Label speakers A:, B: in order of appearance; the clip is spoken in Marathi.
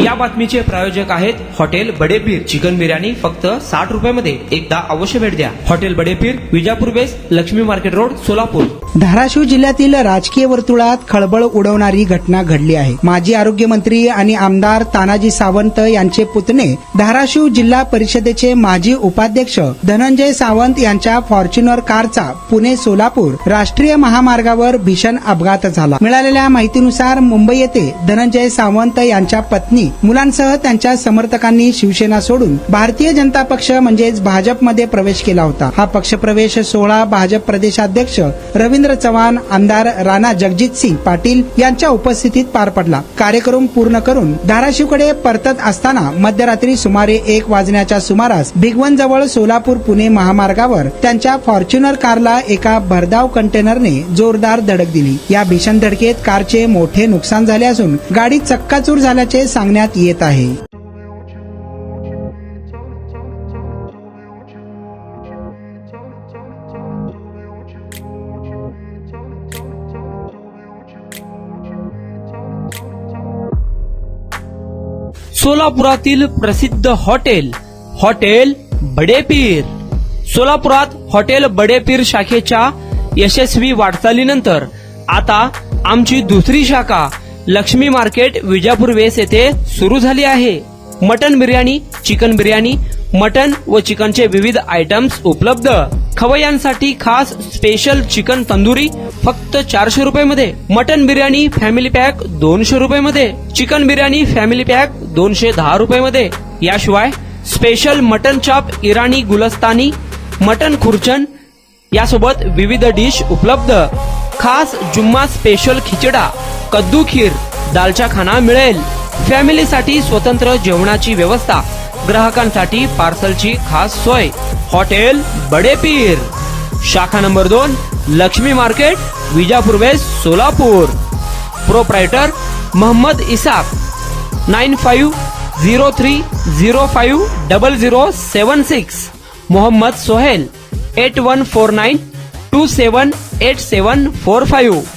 A: या बातमीचे प्रायोजक आहेत हॉटेल बडेपीर. चिकन बिर्याणी फक्त 60 रुपयामध्ये. एकदा अवश्य भेट द्या. Hotel Badepir, Vijapur west, Laxmi market road, Solapur.
B: Dharashiv जिल्ह्यातील राजकीय वर्तुळात खळबळ उडवणारी घटना घडली आहे. माजी आरोग्यमंत्री आणि आमदार तानाजी सावंत यांचे पुतणे धाराशिव जिल्हा परिषदेचे माजी उपाध्यक्ष धनंजय सावंत यांच्या फॉर्च्युनर कारचा पुणे सोलापूर राष्ट्रीय महामार्गावर भीषण अपघात झाला. मिळालेल्या माहितीनुसार मुंबई येथे धनंजय सावंत यांच्या पत्नी मुलांसह त्यांच्या समर्थकांनी शिवसेना सोडून भारतीय जनता पक्ष म्हणजेच भाजपमध्ये प्रवेश केला होता. हा पक्षप्रवेश सोहळा भाजप प्रदेशाध्यक्ष रवींद्र चव्हाण, आमदार राणा जगजितसिंग पाटील यांच्या उपस्थितीत पार पडला. कार्यक्रम पूर्ण करून धाराशिवकडे परतत असताना मध्यरात्री सुमारे 1 वाजण्याच्या सुमारास भिगवण जवळ सोलापूर पुणे महामार्गावर त्यांच्या फॉर्च्युनर कारला एका भरधाव कंटेनरने जोरदार धडक दिली. या भीषण धडकेत कारचे मोठे नुकसान झाले असून गाडी चक्काचूर झाल्याचे सांगण्यात येत आहे.
A: सोलापुरातील प्रसिद्ध हॉटेल बडेपीर. सोलापुरात हॉटेल बडेपीर शाखेच्या यशस्वी वाटचालीनंतर आता आमची दुसरी शाखा लक्ष्मी मार्केट, विजापूर वेस्ट येथे सुरू झाली आहे. Mutton biryani, chicken biryani, mutton व चिकनचे विविध आयटम्स उपलब्ध. खवय्यांसाठी खास स्पेशल चिकन तंदुरी फक्त 400 रुपयामध्ये. मटन बिर्याणी फॅमिली पॅक 200 रुपयामध्ये. चिकन बिर्याणी फॅमिली पॅक 210 रुपयामध्ये. याशिवाय स्पेशल मटन चाप, इराणी गुलस्तानी, मटन खुर्चन यासोबत विविध डिश उपलब्ध. खास जुम्मा स्पेशल खिचडा, कद्दू खीर, दालचा खाना मिळेल. फॅमिलीसाठी स्वतंत्र जेवणाची व्यवस्था, ग्राहकांसाठी पार्सलची खास सोय. हॉटेल बडेपीर, शाखा number 2, Lakshmi market, Vijapur west, Solapur. Proprietor Mohammad Ishaq. 9503050076. Mohammad Sohail. 8149278745.